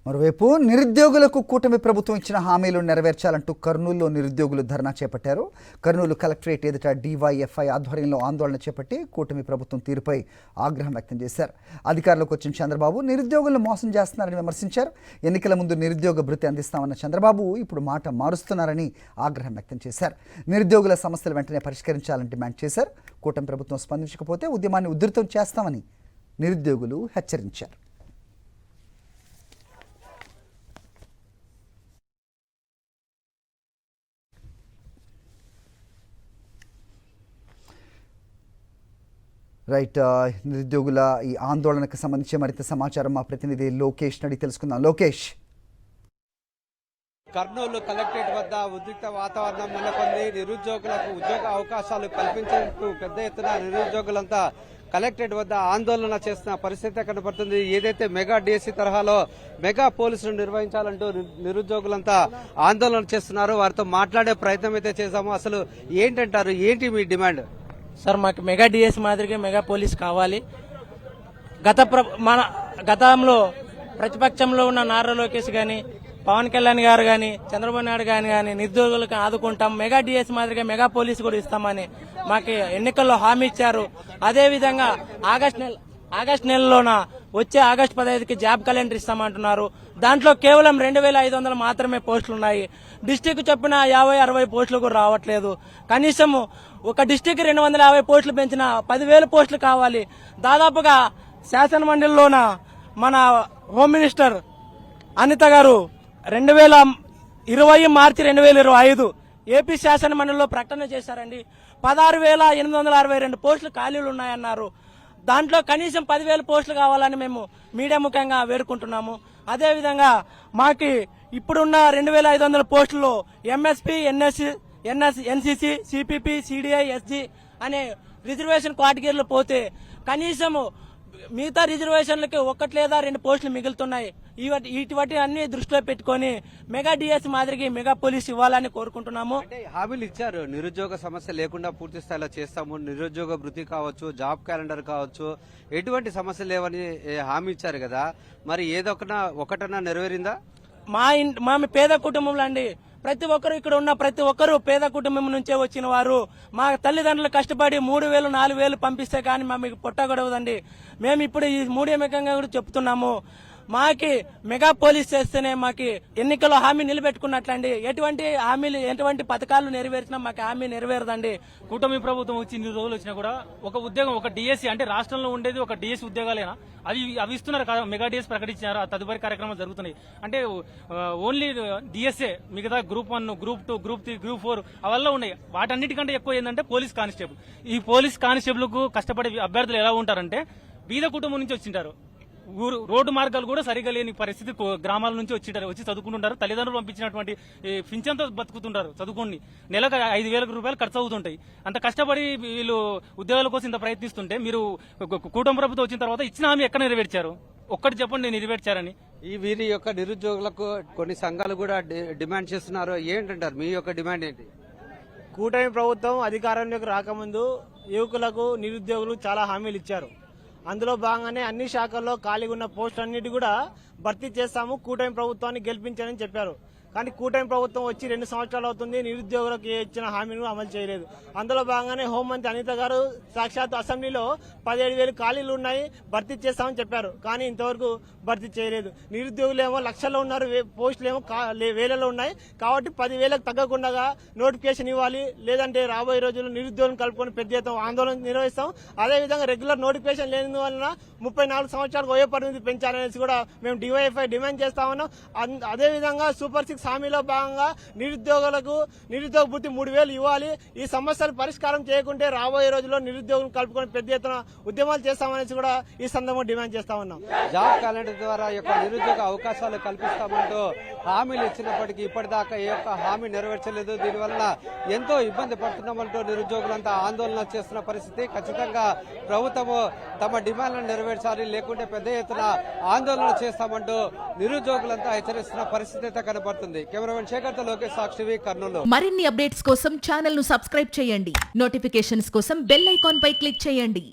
మరోవైపు నిరుద్యోగులకు కూటమి ప్రభుత్వం ఇచ్చిన హామీలు నెరవేర్చాలంటూ కర్నూలులో నిరుద్యోగులు ధర్నా చేపట్టారు. కర్నూలు కలెక్టరేట్ ఎదుట డివైఎఫ్ఐ ఆధ్వర్యంలో ఆందోళన చేపట్టి కూటమి ప్రభుత్వం తీరుపై ఆగ్రహం వ్యక్తం చేశారు. అధికారంలోకి వచ్చిన చంద్రబాబు నిరుద్యోగులను మోసం చేస్తున్నారని విమర్శించారు. ఎన్నికల ముందు నిరుద్యోగ భృతి అందిస్తామన్న చంద్రబాబు ఇప్పుడు మాట మారుస్తున్నారని ఆగ్రహం వ్యక్తం చేశారు. నిరుద్యోగుల సమస్యలు వెంటనే పరిష్కరించాలని డిమాండ్ చేశారు. కూటమి ప్రభుత్వం స్పందించకపోతే ఉద్యమాన్ని ఉధృతం చేస్తామని నిరుద్యోగులు హెచ్చరించారు. రైట్, నిరుద్యోగుల ఈ ఆందోళనకు సంబంధించి మరింత సమాచారం మా ప్రతినిధి లోకేష్ అడిగి తెలుసుకుందాం. లోకేష్, కర్నూలు కలెక్టరేట్ వద్ద ఉద్రిక్త వాతావరణం నెలకొంది. నిరుద్యోగులకు ఉద్యోగ అవకాశాలు కల్పించేందుకు పెద్ద ఎత్తున నిరుద్యోగులంతా కలెక్టరేట్ వద్ద ఆందోళన చేస్తున్న పరిస్థితి కనబడుతుంది. ఏదైతే మెగా డిఎస్సి తరహాలో మెగా పోలీసులు నిర్వహించాలంటూ నిరుద్యోగులంతా ఆందోళన చేస్తున్నారు. వారితో మాట్లాడే ప్రయత్నం అయితే చేశాము. అసలు ఏంటంటారు, ఏంటి మీ డిమాండ్? సార్, మాకు మెగా డిఎస్ మాదిరిగా మెగా పోలీస్ కావాలి. గతంలో ప్రతిపక్షంలో ఉన్న నారా లోకేష్ గాని, పవన్ కళ్యాణ్ గారు గాని, చంద్రబాబు నాయుడు గాని నిరుద్యోగులకు ఆదుకుంటాం, మెగా డిఎస్ మాదిరిగా మెగా పోలీస్ కూడా ఇస్తామని మాకు ఎన్నికల్లో హామీ ఇచ్చారు. అదేవిధంగా ఆగస్టు నెలలోన వచ్చే ఆగస్టు 15కి జాబ్ క్యాలెండర్ ఇస్తామంటున్నారు. దాంట్లో కేవలం 2500 మాత్రమే పోస్టులున్నాయి. డిస్టిక్ చొప్పున 50-60 పోస్టులు కూడా రావట్లేదు. కనీసం ఒక డిస్టిక్ 250 పోస్టులు పెంచిన 10,000 పోస్టులు కావాలి. దాదాపుగా శాసనమండలిలోన మన హోమ్ మినిస్టర్ అనిత గారు 2020 మార్చి 2025 ఏపీ శాసనమండలిలో ప్రకటన చేశారండి. 16,862 పోస్టులు ఖాళీలు ఉన్నాయన్నారు. దాంట్లో కనీసం 10,000 పోస్టులు కావాలని మేము మీడియా ముఖంగా వేడుకుంటున్నాము. అదేవిధంగా మాకి ఇప్పుడున్న 2,500 పోస్టుల్లో MSP, NCC, CPP, CDI, SG అనే రిజర్వేషన్ కేటగిరీలు పోతే కనీసం మిగతా రిజర్వేషన్లకి 1 లేదా 2 పోస్టులు మిగులుతున్నాయి. ఇటువంటి అన్ని దృష్టిలో పెట్టుకుని మెగా డిఎస్ మాదిరిగా మెగా పోలీస్ ఇవ్వాలని కోరుకుంటున్నాము. హామీలు ఇచ్చారు, నిరుద్యోగ సమస్య లేకుండా పూర్తి స్థాయిలో చేస్తాము, నిరుద్యోగ భృతి కావచ్చు, జాబ్ క్యాలెండర్ కావచ్చు, ఎటువంటి సమస్య లేవని హామీ ఇచ్చారు కదా. మరి ఒకటన్నా నెరవేరిందా? మా పేద కుటుంబంలో అండి, ప్రతి ఒక్కరు ఇక్కడ ఉన్న ప్రతి ఒక్కరు పేద కుటుంబం నుంచే వచ్చిన వారు. మా తల్లిదండ్రులు కష్టపడి 3,000, 4,000 పంపిస్తే కానీ మీకు పొట్టగొడవదండి. మేము ఇప్పుడు ఈ మీడియా ముఖంగా కూడా చెప్తున్నాము, మాకి మెగా పోలీస్ చేస్తేనే మాకి ఎన్నికల్లో హామీ నిలబెట్టుకున్నట్లండి. ఎటువంటి పథకాలు నెరవేర్చినా మాకు హామీ నెరవేరదండి. కూటమి ప్రభుత్వం వచ్చి ఇన్ని రోజులు వచ్చినా కూడా ఒక ఉద్యోగం, ఒక డిఎస్సి అంటే రాష్ట్రంలో ఉండేది ఒక డిఎస్సి ఉద్యోగాలేనా? అవి ఇస్తున్నారు కదా. మెగా డిఎస్ ప్రకటించారు, తదుపరి కార్యక్రమాలు జరుగుతున్నాయి. అంటే ఓన్లీ డిఎస్ఏ, మిగతా గ్రూప్ 1, గ్రూప్ 2, గ్రూప్ 3, గ్రూప్ 4 అవల్ల ఉన్నాయి. వాటన్నిటికంటే ఎక్కువ ఏంటంటే పోలీస్ కానిస్టేబుల్. ఈ పోలీస్ కానిస్టేబుల్ కు కష్టపడే అభ్యర్థులు ఎలా ఉంటారంటే బీద కుటుంబం నుంచి వచ్చింటారు. రోడ్డు మార్గాలు కూడా సరిగా లేని పరిస్థితి, గ్రామాల నుంచి వచ్చి చదువుకుంటుంటారు. తల్లిదండ్రులు పంపించినటువంటి పింఛన్తో బతుకుతుంటారు. చదువుకొని నెలకు 5,000 రూపాయలు ఖర్చు అవుతుంటాయి. అంత కష్టపడి వీళ్ళు ఉద్యోగాల కోసం ఇంత ప్రయత్నిస్తుంటే మీరు కూటమి ప్రభుత్వం వచ్చిన తర్వాత ఇచ్చిన హామీ ఎక్కడ నెరవేర్చారు? ఒక్కటి చెప్పండి నెరవేర్చారని. వీరి యొక్క నిరుద్యోగులకు కొన్ని సంఘాలు కూడా డిమాండ్ చేస్తున్నారు. ఏంటంటారు, మీ యొక్క డిమాండ్ ఏంటి? కూటమి ప్రభుత్వం అధికారంలోకి రాకముందు యువకులకు, నిరుద్యోగులు చాలా హామీలు ఇచ్చారు. అందులో భాగంగానే అన్ని శాఖల్లో ఖాళీగా ఉన్న పోస్టులన్నిటి కూడా భర్తీ చేస్తాము, కూటమి ప్రభుత్వాన్ని గెలిపించాలని చెప్పారు. కానీ కూటమి ప్రభుత్వం వచ్చి 2 సంవత్సరాలు అవుతుంది, నిరుద్యోగులకు ఇచ్చిన హామీలను అమలు చేయలేదు. అందులో భాగంగానే హోంమంత్రి అనిత గారు సాక్షాత్ అసెంబ్లీలో 17,000 ఖాళీలు ఉన్నాయి, భర్తీ చేస్తామని చెప్పారు. కానీ ఇంతవరకు భర్తీ చేయలేదు. నిరుద్యోగులేమో లక్షల్లో ఉన్నారు, పోస్టులేమో వేలలో ఉన్నాయి. కాబట్టి 10,000కు తగ్గకుండా నోటిఫికేషన్ ఇవ్వాలి, లేదంటే రాబోయే రోజుల్లో నిరుద్యోగులను కలుపుకొని పెద్ద ఎత్తున ఆందోళన నిర్వహిస్తాం. అదేవిధంగా రెగ్యులర్ నోటిఫికేషన్ లేని వలన 34 సంవత్సరాలకు వయో పరిమితి పెంచాలనేసి కూడా మేము డివైఎఫ్ఐ డిమాండ్ చేస్తా ఉన్నాం. అదేవిధంగా సూపర్ 6 హామీలో భాగంగా నిరుద్యోగ భృతి 3,000 ఇవ్వాలి. ఈ సమస్యలు పరిష్కారం చేయకుంటే రాబోయే రోజుల్లో నిరుద్యోగులను కలుపుకొని పెద్ద ఎత్తున ఉద్యమాలు చేస్తామనేసి కూడా ఈ సందర్భంగా డిమాండ్ చేస్తా ఉన్నాం. జాబ్ క్యాలెండర్ ద్వారా నిరుద్యోగ అవకాశాలు కల్పిస్తామంటూ హామీలు ఇచ్చినప్పటికీ ఇప్పటిదాకా ఏ ఒక్క హామీ నెరవేర్చలేదు. దీనివల్ల ఎంతో ఇబ్బంది పడుతున్నామంటూ నిరుద్యోగులంతా ఆందోళన చేస్తున్న పరిస్థితి. ఖచ్చితంగా ప్రభుత్వము తమ డిమాండ్లను నెరవేర్చాలి, లేకుంటే పెద్ద ఎత్తున ఆందోళన చేస్తామంటూ నిరుద్యోగులంతా హెచ్చరిస్తున్న పరిస్థితి అయితే కనబడుతుంది. కెమెరామెన్ శేఖర్తో లోకేష్, సాక్షి, కర్నూలు. మరిన్ని అప్డేట్స్ కోసం ఛానల్ ను సబ్స్క్రైబ్ చేయండి. నోటిఫికేషన్స్ కోసం బెల్ ఐకాన్ పై క్లిక్ చేయండి.